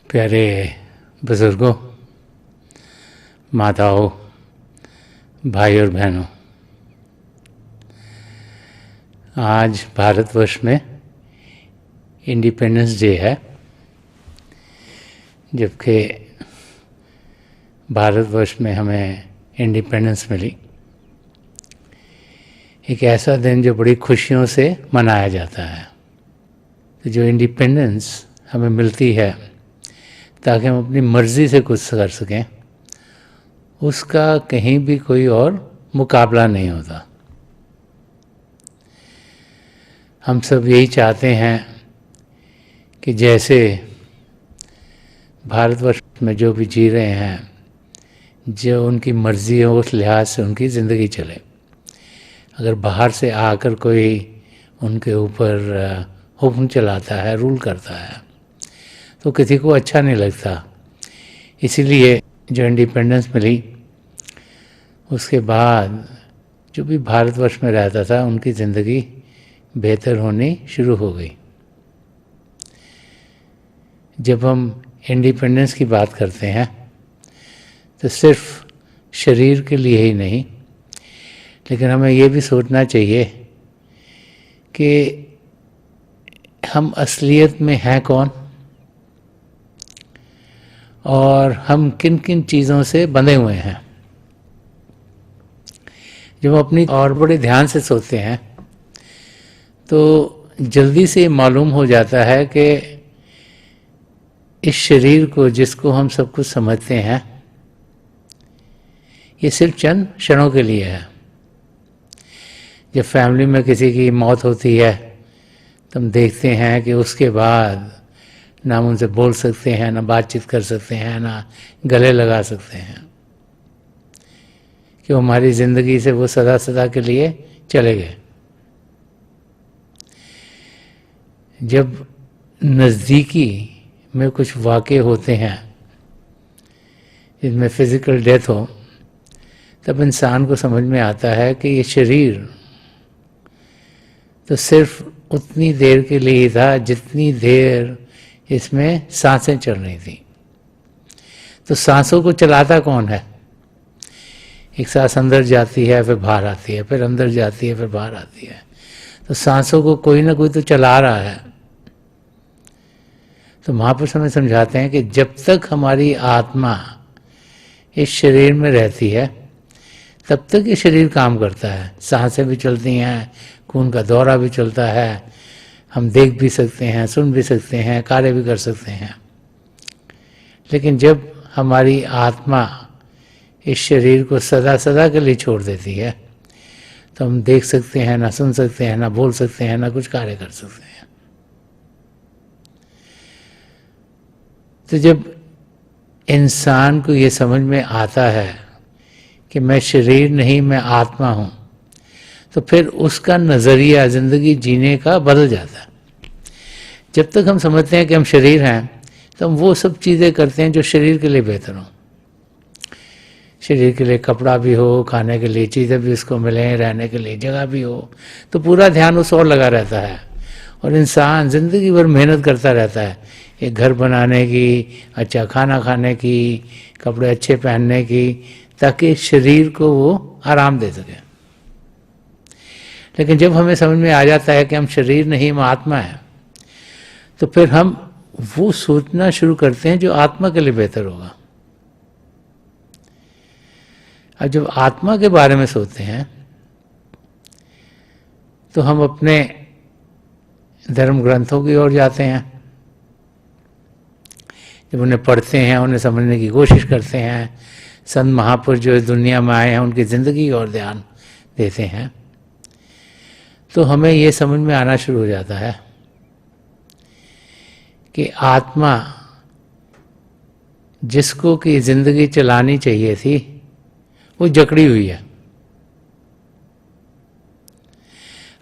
प्यारे बुजुर्गों, माताओं, भाई और बहनों, आज भारतवर्ष में इंडिपेंडेंस डे है। जबकि भारतवर्ष में हमें इंडिपेंडेंस मिली, एक ऐसा दिन जो बड़ी खुशियों से मनाया जाता है। तो जो इंडिपेंडेंस हमें मिलती है ताकि हम अपनी मर्ज़ी से कुछ कर सकें, उसका कहीं भी कोई और मुकाबला नहीं होता। हम सब यही चाहते हैं कि जैसे भारतवर्ष में जो भी जी रहे हैं, जो उनकी मर्ज़ी हो उस लिहाज से उनकी ज़िंदगी चले। अगर बाहर से आकर कोई उनके ऊपर हुक्म चलाता है, रूल करता है, तो किसी को अच्छा नहीं लगता। इसीलिए जो इंडिपेंडेंस मिली उसके बाद जो भी भारतवर्ष में रहता था उनकी ज़िंदगी बेहतर होनी शुरू हो गई। जब हम इंडिपेंडेंस की बात करते हैं तो सिर्फ शरीर के लिए ही नहीं, लेकिन हमें ये भी सोचना चाहिए कि हम असलियत में हैं कौन और हम किन किन चीज़ों से बंधे हुए हैं। जब हम अपनी और बड़े ध्यान से सोचते हैं तो जल्दी से मालूम हो जाता है कि इस शरीर को, जिसको हम सब कुछ समझते हैं, ये सिर्फ चंद क्षणों के लिए है। जब फैमिली में किसी की मौत होती है तो हम देखते हैं कि उसके बाद ना हम उनसे बोल सकते हैं, ना बातचीत कर सकते हैं, ना गले लगा सकते हैं, कि हमारी ज़िंदगी से वो सदा सदा के लिए चले गए। जब नज़दीकी में कुछ वाक़े होते हैं जिसमें फिज़िकल डेथ हो, तब इंसान को समझ में आता है कि ये शरीर तो सिर्फ उतनी देर के लिए ही था जितनी देर इसमें सांसें चल रही थी। तो सांसों को चलाता कौन है? एक सांस अंदर जाती है, फिर बाहर आती है, फिर अंदर जाती है, फिर बाहर आती है। तो सांसों को कोई ना कोई तो चला रहा है। तो महापुरुष हमें समझाते हैं कि जब तक हमारी आत्मा इस शरीर में रहती है तब तक ये शरीर काम करता है। सांसें भी चलती हैं, खून का दौरा भी चलता है, हम देख भी सकते हैं, सुन भी सकते हैं, कार्य भी कर सकते हैं। लेकिन जब हमारी आत्मा इस शरीर को सदा सदा के लिए छोड़ देती है तो हम देख सकते हैं, ना सुन सकते हैं, ना बोल सकते हैं, ना कुछ कार्य कर सकते हैं। तो जब इंसान को ये समझ में आता है कि मैं शरीर नहीं, मैं आत्मा हूँ, तो फिर उसका नज़रिया ज़िंदगी जीने का बदल जाता है। जब तक हम समझते हैं कि हम शरीर हैं तो हम वो सब चीज़ें करते हैं जो शरीर के लिए बेहतर हों। शरीर के लिए कपड़ा भी हो, खाने के लिए चीज़ें भी उसको मिलें, रहने के लिए जगह भी हो, तो पूरा ध्यान उस और लगा रहता है। और इंसान ज़िंदगी भर मेहनत करता रहता है, एक घर बनाने की, अच्छा खाना खाने की, कपड़े अच्छे पहनने की, ताकि शरीर को वो आराम दे सके। लेकिन जब हमें समझ में आ जाता है कि हम शरीर नहीं, हम आत्मा है, तो फिर हम वो सोचना शुरू करते हैं जो आत्मा के लिए बेहतर होगा। अब जब आत्मा के बारे में सोचते हैं तो हम अपने धर्म ग्रंथों की ओर जाते हैं। जब उन्हें पढ़ते हैं, उन्हें समझने की कोशिश करते हैं, संत महापुरुष जो इस दुनिया में आए हैं उनकी ज़िंदगी की ओर ध्यान देते हैं, तो हमें ये समझ में आना शुरू हो जाता है कि आत्मा जिसको कि ज़िंदगी चलानी चाहिए थी वो जकड़ी हुई है।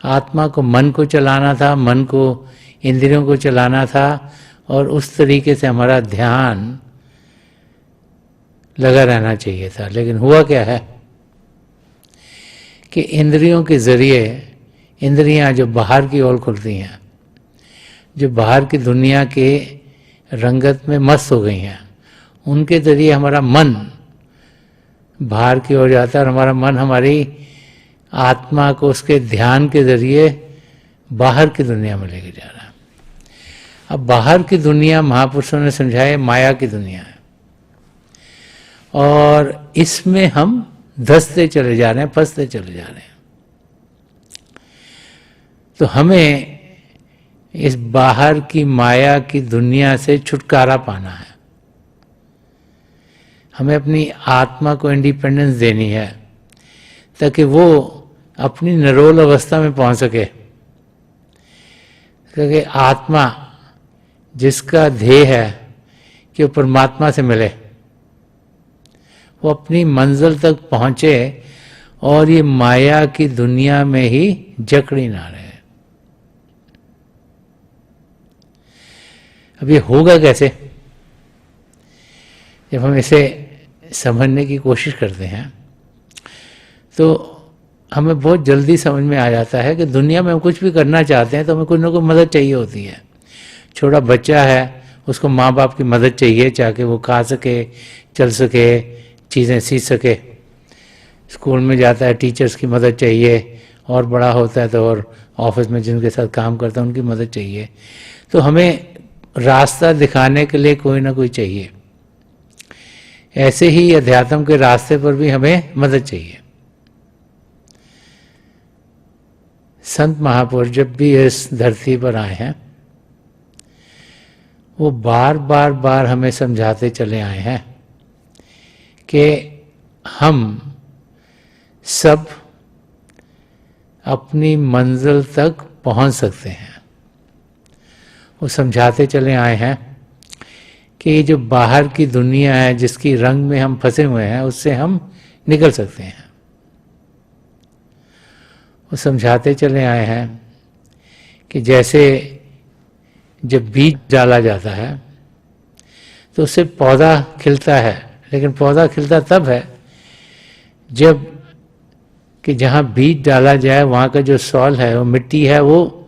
आत्मा को, मन को चलाना था, मन को, इंद्रियों को चलाना था, और उस तरीके से हमारा ध्यान लगा रहना चाहिए था। लेकिन हुआ क्या है कि इंद्रियों के ज़रिए, इंद्रियां जो बाहर की ओर खुलती हैं, जो बाहर की दुनिया के रंगत में मस्त हो गई हैं, उनके जरिए हमारा मन बाहर की ओर जाता है और हमारा मन हमारी आत्मा को उसके ध्यान के जरिए बाहर की दुनिया में लेके जा रहा है। अब बाहर की दुनिया महापुरुषों ने समझाया माया की दुनिया है, और इसमें हम धंसते चले जा रहे हैं, फंसते चले जा रहे हैं। तो हमें इस बाहर की माया की दुनिया से छुटकारा पाना है। हमें अपनी आत्मा को इंडिपेंडेंस देनी है ताकि वो अपनी निरोल अवस्था में पहुंच सके। क्योंकि आत्मा जिसका ध्येय है कि वो परमात्मा से मिले, वो अपनी मंजिल तक पहुंचे और ये माया की दुनिया में ही जकड़ी ना रहे। अब ये होगा कैसे? जब हम इसे समझने की कोशिश करते हैं तो हमें बहुत जल्दी समझ में आ जाता है कि दुनिया में हम कुछ भी करना चाहते हैं तो हमें कुछ ना कुछ मदद चाहिए होती है। छोटा बच्चा है, उसको माँ बाप की मदद चाहिए ताकि वो खा सके, चल सके, चीज़ें सीख सके। स्कूल में जाता है, टीचर्स की मदद चाहिए, और बड़ा होता है तो और ऑफिस में जिनके साथ काम करता है उनकी मदद चाहिए। तो हमें रास्ता दिखाने के लिए कोई ना कोई चाहिए। ऐसे ही अध्यात्म के रास्ते पर भी हमें मदद चाहिए। संत महापुरुष जब भी इस धरती पर आए हैं वो बार बार हमें समझाते चले आए हैं कि हम सब अपनी मंजिल तक पहुंच सकते हैं। वो समझाते चले आए हैं कि ये जो बाहर की दुनिया है जिसकी रंग में हम फंसे हुए हैं उससे हम निकल सकते हैं। वो समझाते चले आए हैं कि जैसे जब बीज डाला जाता है तो उससे पौधा खिलता है, लेकिन पौधा खिलता तब है जब कि जहाँ बीज डाला जाए वहाँ का जो सॉइल है, वो मिट्टी है, वो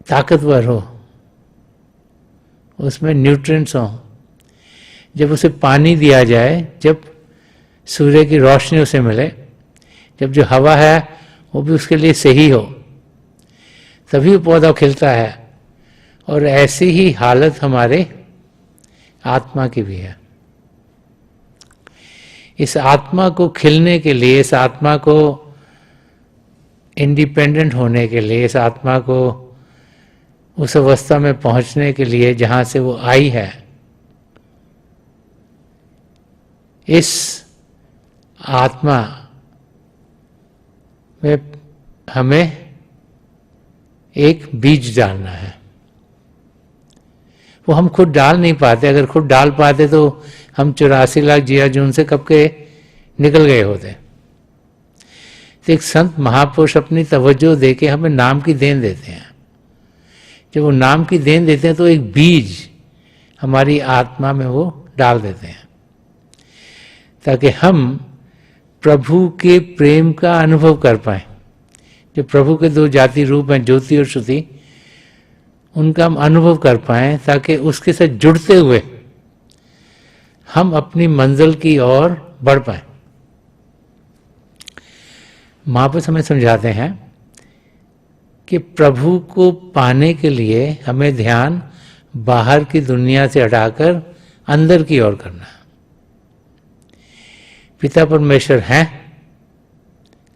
ताकतवर हो, उसमें न्यूट्रिएंट्स हों। जब उसे पानी दिया जाए, जब सूर्य की रोशनी उसे मिले, जब जो हवा है वो भी उसके लिए सही हो, तभी पौधा खिलता है। और ऐसी ही हालत हमारे आत्मा की भी है। इस आत्मा को खिलने के लिए, इस आत्मा को इंडिपेंडेंट होने के लिए, इस आत्मा को उस अवस्था में पहुंचने के लिए जहां से वो आई है, इस आत्मा में हमें एक बीज डालना है। वो हम खुद डाल नहीं पाते। अगर खुद डाल पाते तो हम 84 लाख जिया जून से कब के निकल गए होते। तो एक संत महापुरुष अपनी तवज्जो देके हमें नाम की देन देते हैं। जब वो नाम की देन देते हैं तो एक बीज हमारी आत्मा में वो डाल देते हैं ताकि हम प्रभु के प्रेम का अनुभव कर पाएं। जो प्रभु के दो जाति रूप हैं, ज्योति और श्रुति, उनका हम अनुभव कर पाएं ताकि उसके साथ जुड़ते हुए हम अपनी मंजिल की ओर बढ़ पाएं। महापुरुष हमें समझाते हैं कि प्रभु को पाने के लिए हमें ध्यान बाहर की दुनिया से हटाकर अंदर की ओर करना है। पिता परमेश्वर हैं,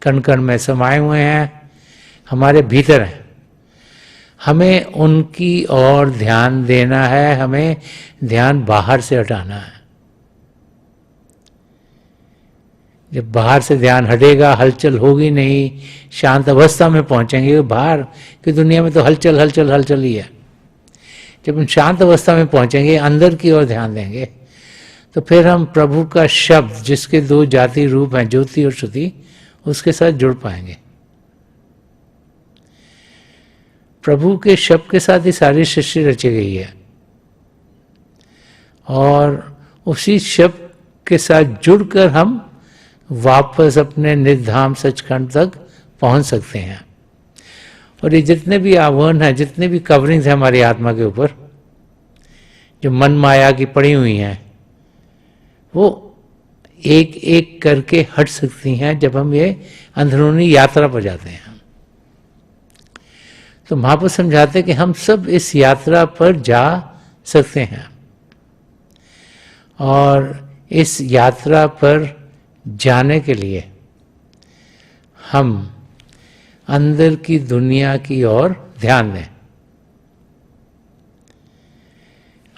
कण कण में समाये हुए हैं, हमारे भीतर हैं। हमें उनकी ओर ध्यान देना है, हमें ध्यान बाहर से हटाना है। जब बाहर से ध्यान हटेगा, हलचल होगी नहीं, शांत अवस्था में पहुंचेंगे। बाहर की दुनिया में तो हलचल हलचल हलचल ही है। जब हम शांत अवस्था में पहुंचेंगे, अंदर की ओर ध्यान देंगे, तो फिर हम प्रभु का शब्द, जिसके दो जाति रूप हैं, ज्योति और श्रुति, उसके साथ जुड़ पाएंगे। प्रभु के शब्द के साथ ही सारी सृष्टि रची गई है और उसी शब्द के साथ जुड़कर हम वापस अपने निधाम सचखंड तक पहुंच सकते हैं। और ये जितने भी आवरण हैं, जितने भी कवरिंग्स हैं हमारी आत्मा के ऊपर, जो मन माया की पड़ी हुई हैं, वो एक एक करके हट सकती हैं जब हम ये अंदरूनी यात्रा पर जाते हैं। तो महापुरुष समझाते कि हम सब इस यात्रा पर जा सकते हैं, और इस यात्रा पर जाने के लिए हम अंदर की दुनिया की ओर ध्यान दें।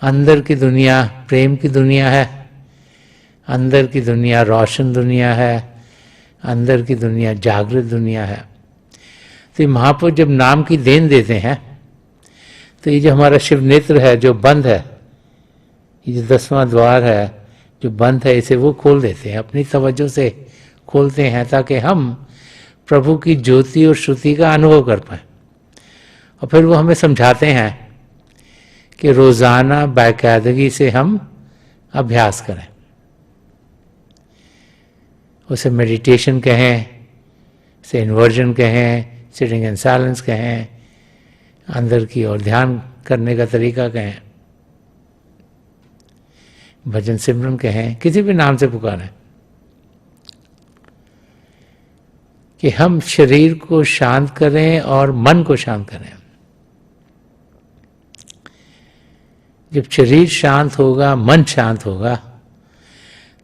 अंदर की दुनिया प्रेम की दुनिया है, अंदर की दुनिया रोशन दुनिया है, अंदर की दुनिया जागृत दुनिया है। तो ये महापुरुष जब नाम की देन देते हैं, तो ये जो हमारा शिव नेत्र है जो बंद है, ये जो 10वां द्वार है जो बंद है, इसे वो खोल देते हैं, अपनी तवज्जो से खोलते हैं, ताकि हम प्रभु की ज्योति और श्रुति का अनुभव कर पाएं। और फिर वो हमें समझाते हैं कि रोज़ाना बाकायदगी से हम अभ्यास करें। उसे मेडिटेशन कहें, उसे इन्वर्जन कहें, सिटिंग इन साइलेंस कहें, अंदर की ओर ध्यान करने का तरीका कहें, भजन सिमरन कहें, किसी भी नाम से पुकारें, कि हम शरीर को शांत करें और मन को शांत करें। जब शरीर शांत होगा, मन शांत होगा,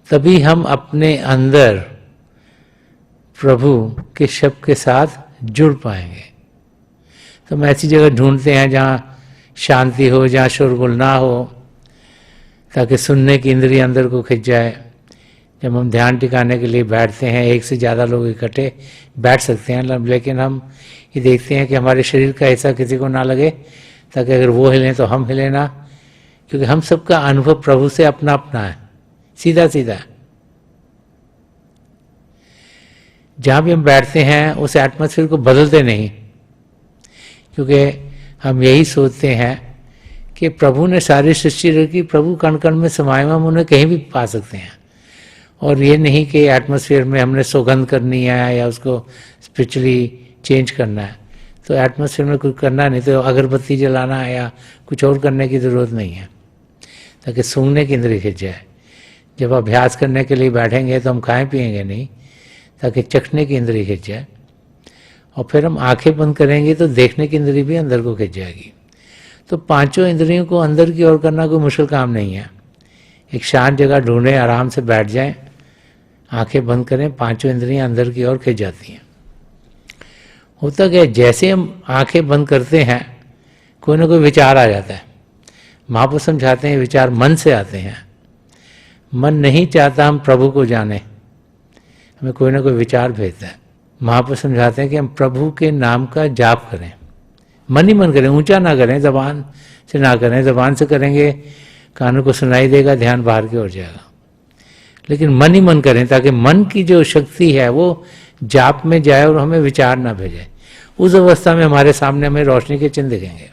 तभी हम अपने अंदर प्रभु के शब्द के साथ जुड़ पाएंगे। तो हम ऐसी जगह ढूंढते हैं जहाँ शांति हो, जहाँ शोरगुल ना हो, ताकि सुनने की इंद्रिय अंदर को खिंच जाए। जब हम ध्यान टिकाने के लिए बैठते हैं, एक से ज़्यादा लोग इकट्ठे बैठ सकते हैं, लेकिन हम ये देखते हैं कि हमारे शरीर का हिस्सा किसी को ना लगे, ताकि अगर वो हिलें तो हम हिले ना, क्योंकि हम सबका अनुभव प्रभु से अपना अपना है, सीधा सीधा। जहाँ भी हम बैठते हैं उस एटमॉस्फेयर को बदलते नहीं, क्योंकि हम यही सोचते हैं कि प्रभु ने सारी सृष्टि रखी, प्रभु कण कण में समाये हुए, हम उन्हें कहीं भी पा सकते हैं। और ये नहीं कि एटमॉस्फेयर में हमने सौगंध करनी है या उसको स्पिरिचुअली चेंज करना है। तो एटमॉस्फेयर में कुछ करना नहीं, तो अगरबत्ती जलाना है या कुछ और करने की ज़रूरत नहीं है, ताकि सूंघने की इंद्रिय खिंच जाए। जब अभ्यास करने के लिए बैठेंगे तो हम खाएं पिएंगे नहीं, ताकि चखने की इंद्रिय खिंच जाए। और फिर हम आंखें बंद करेंगे तो देखने की इंद्रिय भी अंदर को खिंच जाएगी। तो पांचों इंद्रियों को अंदर की ओर करना कोई मुश्किल काम नहीं है। एक शांत जगह ढूंढें, आराम से बैठ जाएं, आंखें बंद करें, पांचों इंद्रियां अंदर की ओर खिंच जाती हैं। होता क्या है, जैसे हम आंखें बंद करते हैं कोई ना कोई विचार आ जाता है। महापुरुष समझाते हैं विचार मन से आते हैं। मन नहीं चाहता हम प्रभु को जाने, हमें कोई ना कोई विचार भेजता है। महापुरुष समझाते हैं कि हम प्रभु के नाम का जाप करें, मन ही मन करें, ऊंचा ना करें, जबान से ना करें। जबान से करेंगे कानों को सुनाई देगा, ध्यान बाहर की ओर जाएगा। लेकिन मन ही मन करें, ताकि मन की जो शक्ति है वो जाप में जाए और हमें विचार ना भेजे। उस अवस्था में हमारे सामने हमें रोशनी के चिन्ह दिखेंगे।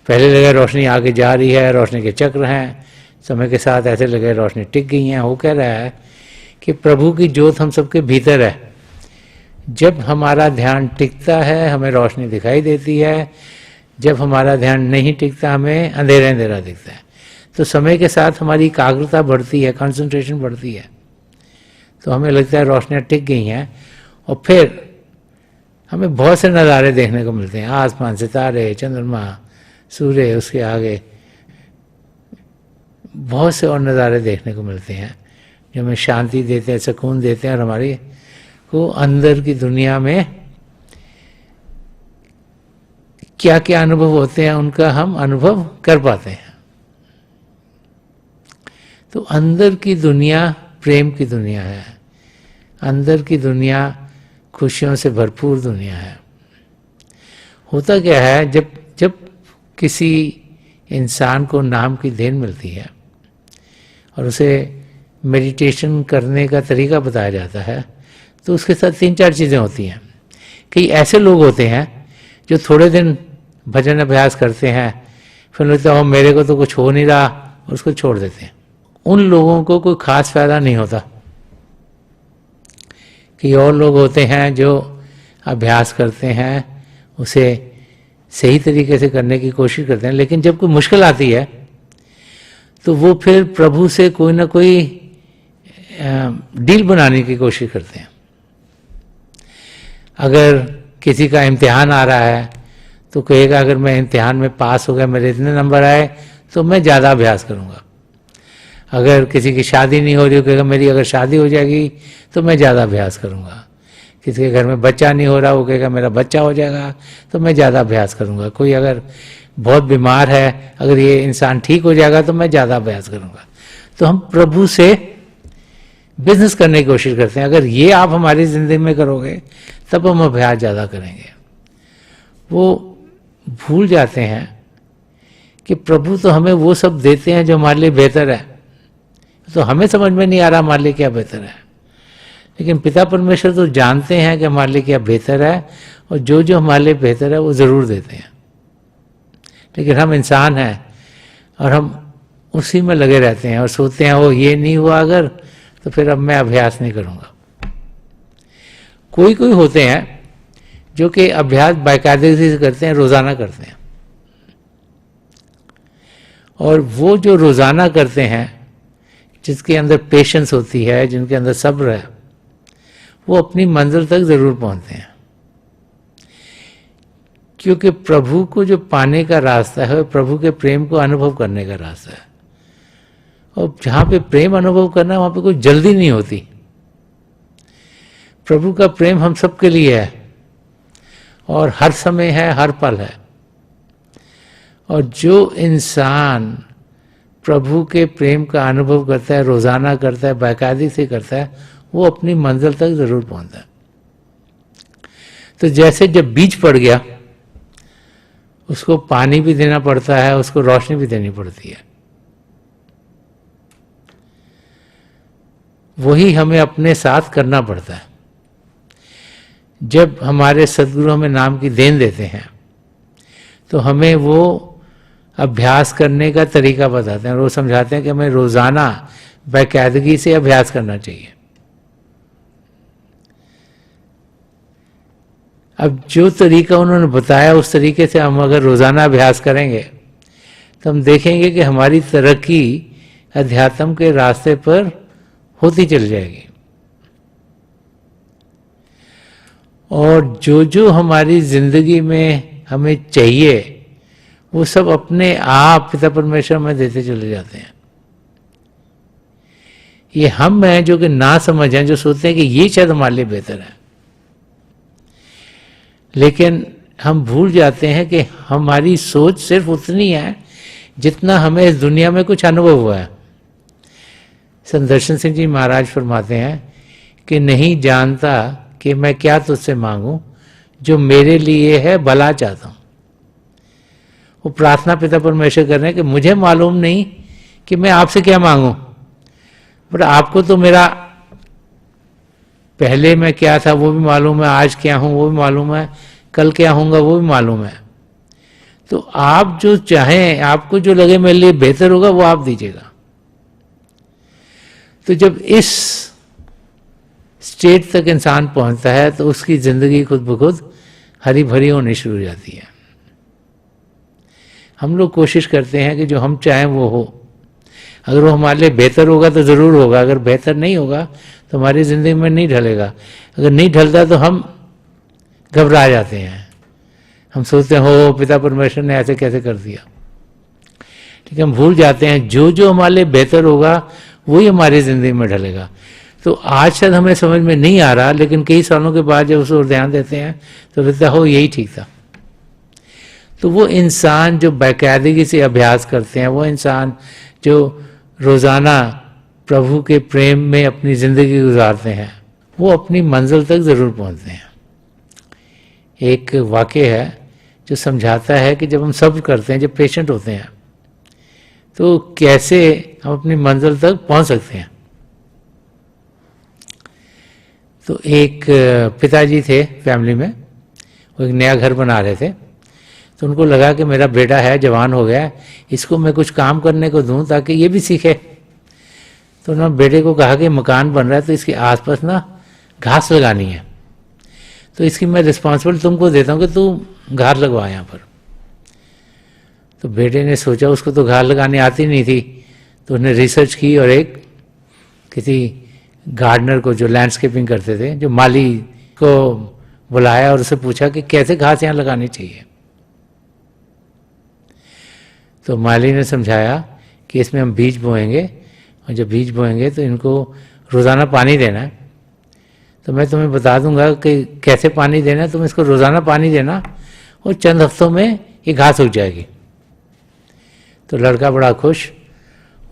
पहले लगे रोशनी आगे जा रही है, रोशनी के चक्र हैं, समय के साथ ऐसे लगे रोशनी टिक गई हैं। वो कह रहा है कि प्रभु की ज्योत हम सबके भीतर है। जब हमारा ध्यान टिकता है हमें रोशनी दिखाई देती है, जब हमारा ध्यान नहीं टिकता हमें अंधेरा अंधेरा दिखता है। तो समय के साथ हमारी एकाग्रता बढ़ती है, कंसंट्रेशन बढ़ती है, तो हमें लगता है रोशनियाँ टिक गई हैं। और फिर हमें बहुत से नज़ारे देखने को मिलते हैं, आसमान, सितारे, चंद्रमा, सूर्य, उसके आगे बहुत से और नज़ारे देखने को मिलते हैं जो हमें शांति देते हैं, सुकून देते हैं, और हमारी को अंदर की दुनिया में क्या क्या अनुभव होते हैं उनका हम अनुभव कर पाते हैं। तो अंदर की दुनिया प्रेम की दुनिया है, अंदर की दुनिया खुशियों से भरपूर दुनिया है। होता क्या है, जब जब किसी इंसान को नाम की देन मिलती है और उसे मेडिटेशन करने का तरीका बताया जाता है, तो उसके साथ 3-4 चीज़ें होती हैं। कई ऐसे लोग होते हैं जो थोड़े दिन भजन अभ्यास करते हैं, फिर लगता है मेरे को तो कुछ हो नहीं रहा, और उसको छोड़ देते हैं। उन लोगों को कोई खास फायदा नहीं होता। कई और लोग होते हैं जो अभ्यास करते हैं उसे सही तरीके से करने की कोशिश करते हैं। लेकिन जब कोई मुश्किल आती है तो वो फिर प्रभु से कोई ना कोई डील बनाने की कोशिश करते हैं। अगर किसी का इम्तिहान आ रहा है तो कहेगा अगर मैं इम्तिहान में पास हो गया, मेरे इतने नंबर आए, तो मैं ज़्यादा अभ्यास करूँगा। अगर किसी की शादी नहीं हो रही, कहेगा मेरी अगर शादी हो जाएगी तो मैं ज़्यादा अभ्यास करूँगा। किसी के घर में बच्चा नहीं हो रहा, वो कहेगा मेरा बच्चा हो जाएगा तो मैं ज़्यादा अभ्यास करूँगा। कोई अगर बहुत बीमार है, अगर ये इंसान ठीक हो जाएगा तो मैं ज़्यादा अभ्यास करूँगा। तो हम प्रभु से बिजनेस करने की कोशिश करते हैं, अगर ये आप हमारी ज़िंदगी में करोगे तब हम अभ्यास ज़्यादा करेंगे। वो भूल जाते हैं कि प्रभु तो हमें वो सब देते हैं जो हमारे लिए बेहतर है। तो हमें समझ में नहीं आ रहा हमारे लिए क्या बेहतर है, लेकिन पिता परमेश्वर तो जानते हैं कि हमारे लिए क्या बेहतर है, और जो जो हमारे लिए बेहतर है वो ज़रूर देते हैं। लेकिन हम इंसान हैं और हम उसी में लगे रहते हैं और सोचते हैं वो ये नहीं हुआ अगर, तो फिर अब मैं अभ्यास नहीं करूँगा। कोई कोई होते हैं जो कि अभ्यास बाकायदगी से करते हैं, रोज़ाना करते हैं, और वो जो रोज़ाना करते हैं, जिसके अंदर पेशेंस होती है, जिनके अंदर सब्र है, वो अपनी मंजिल तक ज़रूर पहुंचते हैं। क्योंकि प्रभु को जो पाने का रास्ता है, प्रभु के प्रेम को अनुभव करने का रास्ता है, और जहाँ पे प्रेम अनुभव करना है वहाँ पे कोई जल्दी नहीं होती। प्रभु का प्रेम हम सबके लिए है और हर समय है, हर पल है। और जो इंसान प्रभु के प्रेम का अनुभव करता है, रोज़ाना करता है, बाकायदगी से करता है, वो अपनी मंजिल तक ज़रूर पहुंचता है। तो जैसे जब बीज पड़ गया, उसको पानी भी देना पड़ता है, उसको रोशनी भी देनी पड़ती है। वही हमें अपने साथ करना पड़ता है। जब हमारे सद्गुरु हमें नाम की देन देते हैं तो हमें वो अभ्यास करने का तरीका बताते हैं, और वो समझाते हैं कि हमें रोज़ाना बाकायदगी से अभ्यास करना चाहिए। अब जो तरीका उन्होंने बताया उस तरीके से हम अगर रोज़ाना अभ्यास करेंगे तो हम देखेंगे कि हमारी तरक्की अध्यात्म के रास्ते पर होती चली जाएगी। और जो जो हमारी जिंदगी में हमें चाहिए वो सब अपने आप पिता परमेश्वर में देते चले जाते हैं। ये हम हैं जो कि ना समझ हैं, जो सोचते हैं कि ये शायद हमारे लिए बेहतर है, लेकिन हम भूल जाते हैं कि हमारी सोच सिर्फ उतनी है जितना हमें इस दुनिया में कुछ अनुभव हुआ है। संत दर्शन सिंह जी महाराज फरमाते हैं कि नहीं जानता कि मैं क्या तुझसे मांगूं, जो मेरे लिए है भला चाहता हूं। वो प्रार्थना पिता परमेश्वर कर रहे हैं कि मुझे मालूम नहीं कि मैं आपसे क्या मांगूं, पर आपको तो मेरा पहले मैं क्या था वो भी मालूम है, आज क्या हूं वो भी मालूम है, कल क्या होऊंगा वो भी मालूम है। तो आप जो चाहें, आपको जो लगे मेरे लिए बेहतर होगा वो आप दीजिएगा। तो जब इस स्टेट तक इंसान पहुंचता है तो उसकी जिंदगी खुद ब खुद हरी भरी होनी शुरू हो जाती है। हम लोग कोशिश करते हैं कि जो हम चाहें वो हो। अगर वो हमारे लिए बेहतर होगा तो ज़रूर होगा, अगर बेहतर नहीं होगा तो हमारी ज़िंदगी में नहीं ढलेगा। अगर नहीं ढलता तो हम घबरा जाते हैं, हम सोचते हैं हो पिता परमेश्वर ने ऐसे कैसे कर दिया। ठीक है, हम भूल जाते हैं जो जो हमारे लिए बेहतर होगा वही हमारी ज़िंदगी में ढलेगा। तो आज शायद हमें समझ में नहीं आ रहा, लेकिन कई सालों के बाद जब उस ओर ध्यान देते हैं तो लगता हो यही ठीक था। तो वो इंसान जो बाकायदगी से अभ्यास करते हैं, वो इंसान जो रोज़ाना प्रभु के प्रेम में अपनी ज़िंदगी गुजारते हैं, वो अपनी मंजिल तक ज़रूर पहुंचते हैं। एक वाक़या है जो समझाता है कि जब हम सब्र करते हैं, जब पेशेंट होते हैं, तो कैसे हम अपनी मंजिल तक पहुंच सकते हैं। तो एक पिताजी थे फैमिली में, वो एक नया घर बना रहे थे। तो उनको लगा कि मेरा बेटा है, जवान हो गया, इसको मैं कुछ काम करने को दूं ताकि ये भी सीखे। तो उन्होंने बेटे को कहा कि मकान बन रहा है तो इसके आसपास ना घास लगानी है, तो इसकी मैं रिस्पॉन्सिबिलिटी तुमको देता हूँ कि तू घार लगवा यहाँ पर। तो बेटे ने सोचा उसको तो घार लगाने आती नहीं थी, तो उसने रिसर्च की और एक किसी गार्डनर को जो लैंडस्केपिंग करते थे, जो माली को बुलाया और उससे पूछा कि कैसे घास यहाँ लगानी चाहिए। तो माली ने समझाया कि इसमें हम बीज बोएंगे और जब बीज बोएंगे तो इनको रोज़ाना पानी देना है। तो मैं तुम्हें बता दूंगा कि कैसे पानी देना है, तुम इसको रोज़ाना पानी देना और चंद हफ्तों में ये घास उग जाएगी। तो लड़का बड़ा खुश,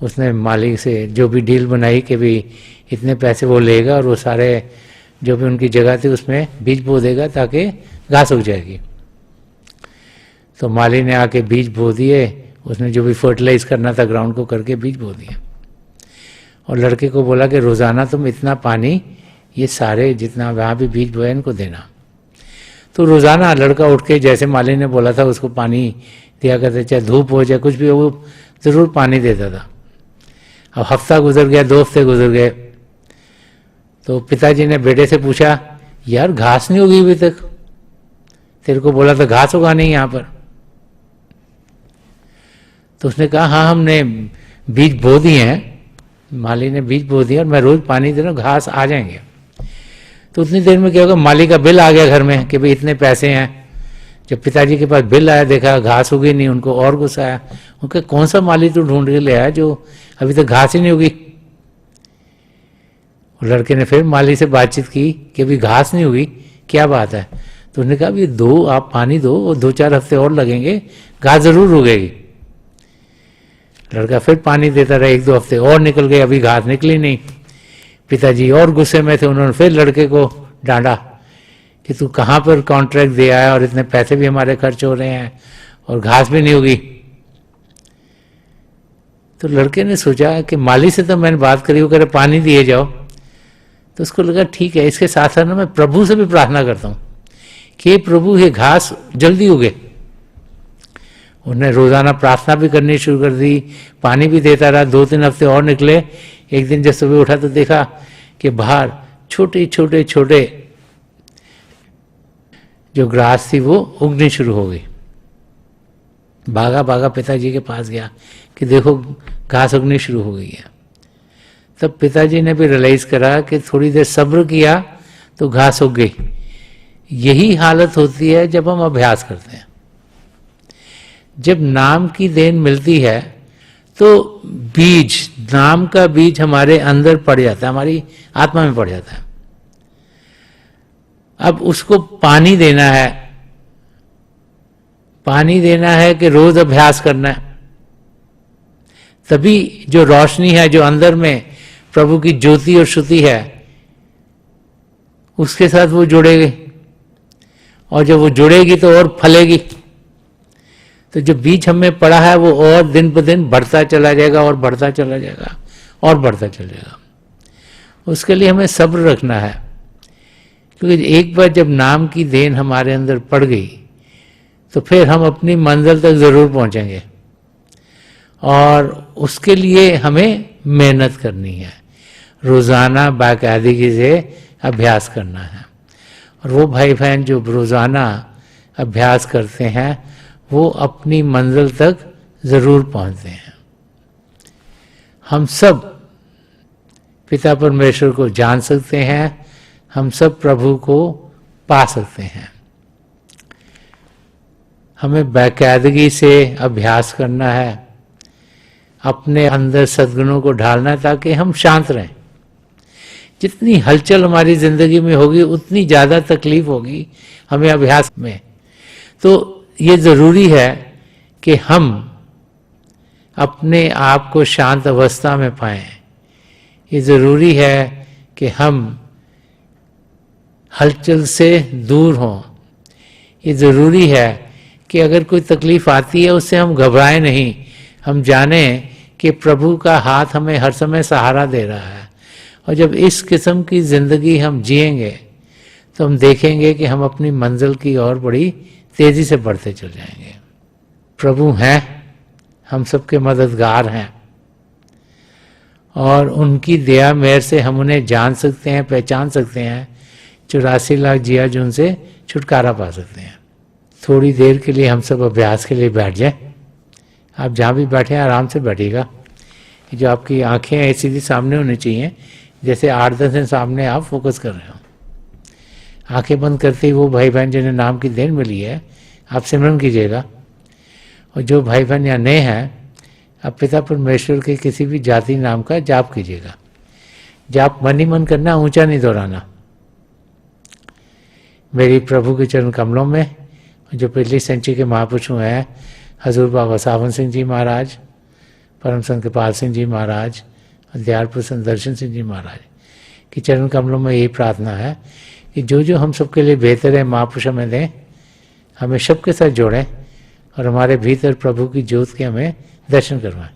उसने मालिक से जो भी डील बनाई कि भी इतने पैसे वो लेगा और वो सारे जो भी उनकी जगह थी उसमें बीज बो देगा ताकि घास उग जाएगी। तो माली ने आके बीज बो दिए, उसने जो भी फर्टिलाइज करना था ग्राउंड को करके बीज बो दिए और लड़के को बोला कि रोज़ाना तुम इतना पानी ये सारे जितना वहाँ भी बीज बोए इनको देना। तो रोज़ाना लड़का उठ के जैसे माली ने बोला था उसको पानी दिया करते, चाहे धूप हो चाहे कुछ भी हो, वो ज़रूर पानी देता था। अब हफ्ता गुजर गया, 2 हफ्ते गुजर गए, तो पिताजी ने बेटे से पूछा, यार घास नहीं उगी अभी तक, तेरे को बोला था घास उगानी है यहाँ पर। तो उसने कहा हाँ हमने बीज बो दिए हैं, माली ने बीज बो दिया और मैं रोज पानी दे रहा हूँ, घास आ जाएंगे। तो उतनी देर में क्या होगा, माली का बिल आ गया घर में कि भाई इतने पैसे हैं। जब पिताजी के पास बिल आया, देखा घास उगी नहीं, उनको और गुस्सा आया। उनका कौन सा माली तू ढूंढ के ले आया जो अभी तक घास ही नहीं उगी। और लड़के ने फिर माली से बातचीत की कि अभी घास नहीं उगी, क्या बात है। तो उन्होंने कहा ये आप पानी दो और 2-4 हफ्ते और लगेंगे, घास जरूर उगेगी। लड़का फिर पानी देता रहा, 1-2 हफ्ते और निकल गए, अभी घास निकली नहीं। पिताजी और गुस्से में थे, उन्होंने फिर लड़के को डांटा कि तू कहाँ पर कॉन्ट्रैक्ट दे आया और इतने पैसे भी हमारे खर्च हो रहे हैं और घास भी नहीं होगी। तो लड़के ने सोचा कि माली से तो मैंने बात करी, वो कह रहे पानी दिए जाओ। तो उसको लगा ठीक है, इसके साथ साथ मैं प्रभु से भी प्रार्थना करता हूँ कि प्रभु ये घास जल्दी उगे। उन्हें रोज़ाना प्रार्थना भी करनी शुरू कर दी, पानी भी देता रहा। 2-3 हफ्ते और निकले। एक दिन जब सुबह उठा तो देखा कि बाहर छोटे छोटे छोटे जो ग्रास थी वो उगनी शुरू हो गई। भागा भागा पिताजी के पास गया कि देखो घास उगनी शुरू हो गई है। तब पिताजी ने भी रियलाइज करा कि थोड़ी देर सब्र किया तो घास उग गई। यही हालत होती है जब हम अभ्यास करते हैं। जब नाम की देन मिलती है तो बीज, नाम का बीज हमारे अंदर पड़ जाता है, हमारी आत्मा में पड़ जाता है। अब उसको पानी देना है, पानी देना है कि रोज अभ्यास करना है। तभी जो रोशनी है जो अंदर में प्रभु की ज्योति और श्रुति है उसके साथ वो जुड़ेगी और जब वो जुड़ेगी तो और फलेगी। तो जो बीज हमें पड़ा है वो और दिन ब दिन बढ़ता चला जाएगा और बढ़ता चला जाएगा और बढ़ता चला जाएगा। उसके लिए हमें सब्र रखना है, क्योंकि एक बार जब नाम की देन हमारे अंदर पड़ गई तो फिर हम अपनी मंजिल तक जरूर पहुंचेंगे। और उसके लिए हमें मेहनत करनी है, रोजाना बाकायदगी से अभ्यास करना है। और वो भाई बहन जो रोजाना अभ्यास करते हैं वो अपनी मंजिल तक जरूर पहुंचते हैं। हम सब पिता परमेश्वर को जान सकते हैं, हम सब प्रभु को पा सकते हैं। हमें बाकायदगी से अभ्यास करना है, अपने अंदर सद्गुणों को ढालना है ताकि हम शांत रहें। जितनी हलचल हमारी जिंदगी में होगी उतनी ज्यादा तकलीफ होगी हमें अभ्यास में। तो ये जरूरी है कि हम अपने आप को शांत अवस्था में पाएं। ये जरूरी है कि हम हलचल से दूर हों। ये जरूरी है कि अगर कोई तकलीफ आती है उससे हम घबराएं नहीं, हम जाने कि प्रभु का हाथ हमें हर समय सहारा दे रहा है। और जब इस किस्म की जिंदगी हम जिएंगे तो हम देखेंगे कि हम अपनी मंजिल की ओर बड़ी तेजी से बढ़ते चल जाएंगे। प्रभु हैं, हम सबके मददगार हैं और उनकी दया मेहर से हम उन्हें जान सकते हैं, पहचान सकते हैं। 84 लाख जिया जो उनसे छुटकारा पा सकते हैं। थोड़ी देर के लिए हम सब अभ्यास के लिए बैठ जाए। आप जहाँ भी बैठे हैं आराम से बैठिएगा। जो आपकी आंखें हैं सीधी सामने होनी चाहिए, जैसे 8-10 दिन सामने आप फोकस कर रहे हो। आंखें बंद करते ही वो भाई बहन जिन्हें नाम की देन मिली है आप सिमरन कीजिएगा। और जो भाई बहन यहाँ नए हैं, अब पिता परमेश्वर के किसी भी जाति नाम का जाप कीजिएगा। जाप मन ही मन करना, ऊंचा नहीं दोहराना। मेरी प्रभु के चरण कमलों में जो पिछली सेंचुरी के महापुरुष हुए हैं, हजूर बाबा सावन सिंह जी महाराज, परम संत कृपाल सिंह जी महाराज, दयाल प्रसन्न दर्शन सिंह जी महाराज की चरण कमलों में यही प्रार्थना है कि जो जो हम सबके लिए बेहतर है महापुरुष हमें दें, हमें सबके साथ जोड़ें और हमारे भीतर प्रभु की ज्योत के हमें दर्शन करवाएं।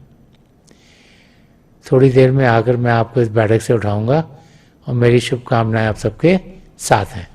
थोड़ी देर में आकर मैं आपको इस बैठक से उठाऊंगा और मेरी शुभकामनाएं आप सबके साथ हैं।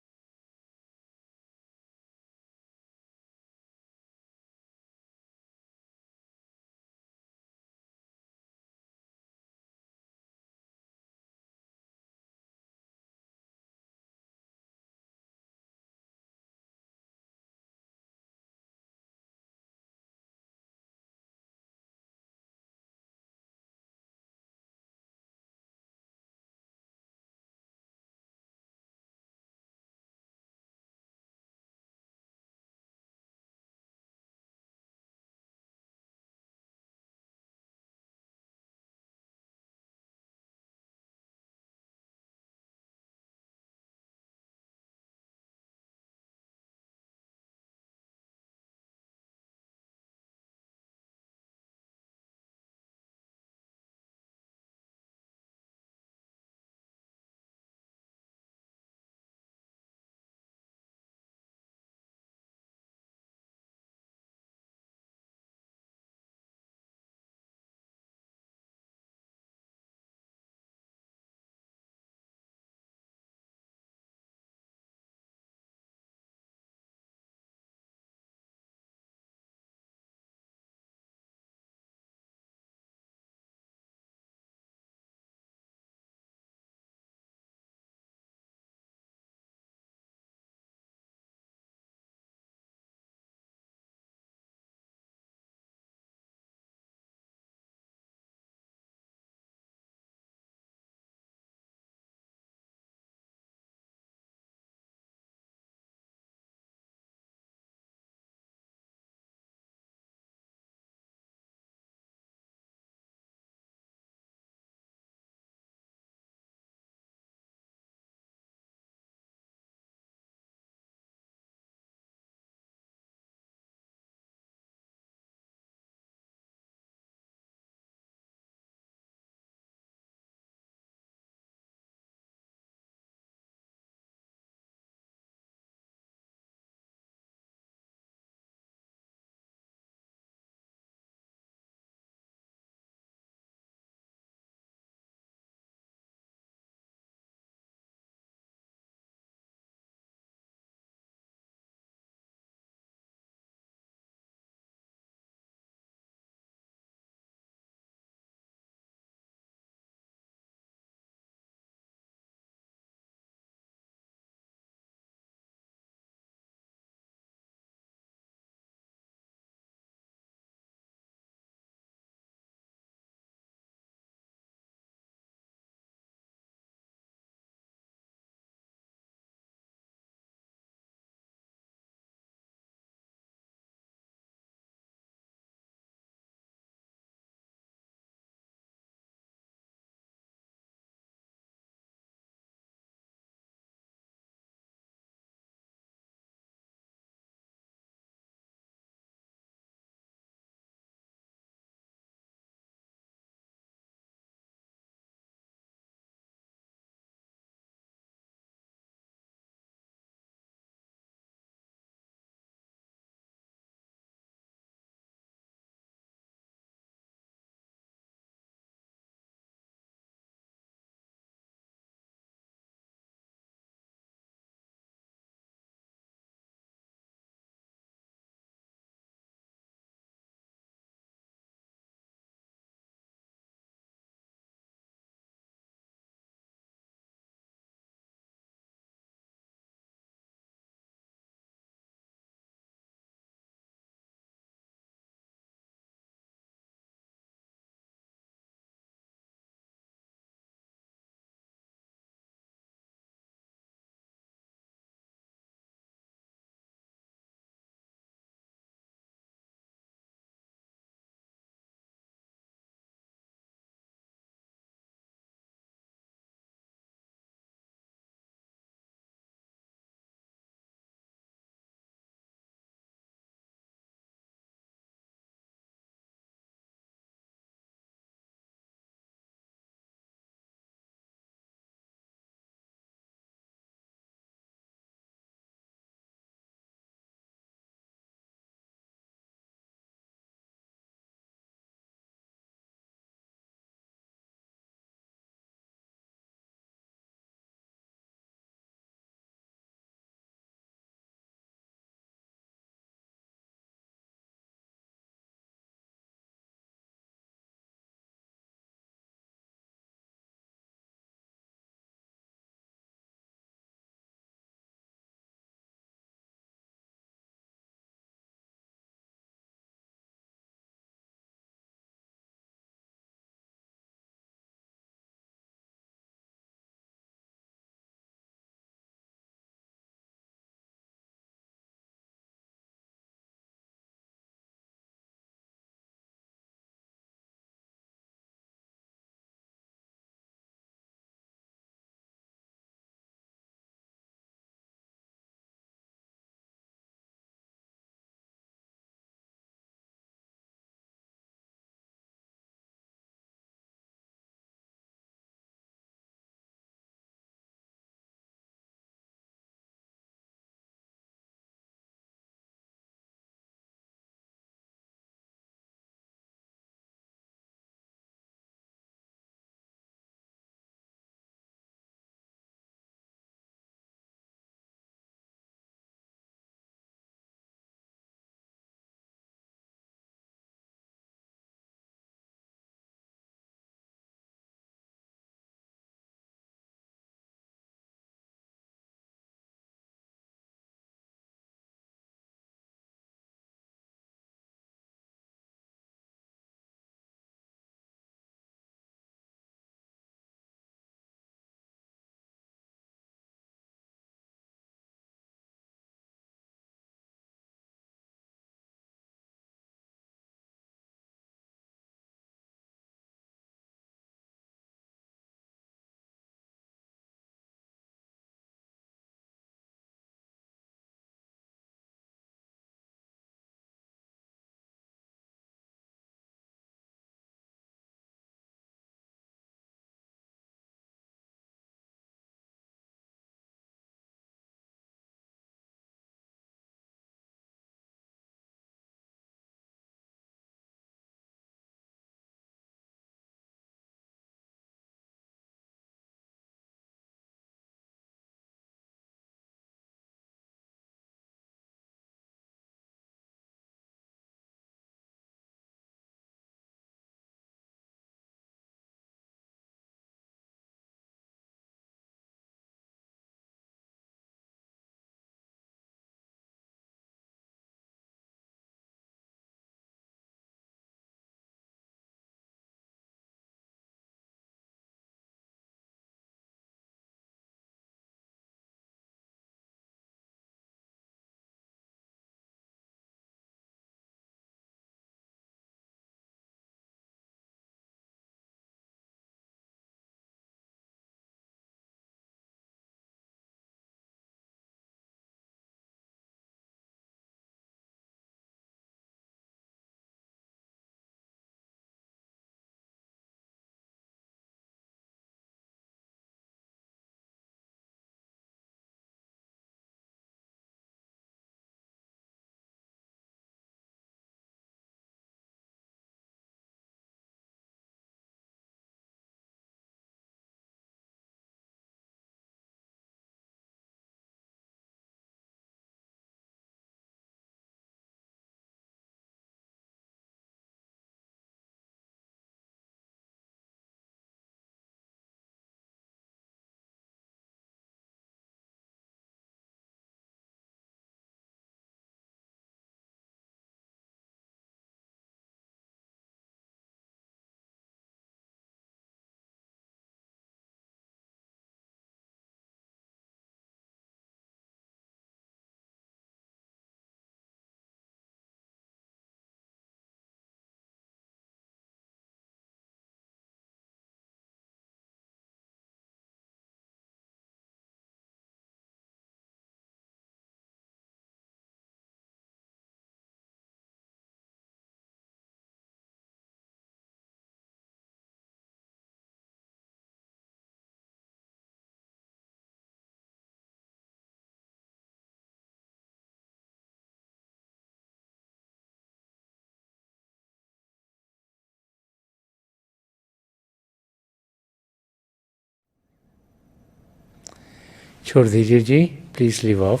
छोड़ दीजिए जी, प्लीज लीव ऑफ।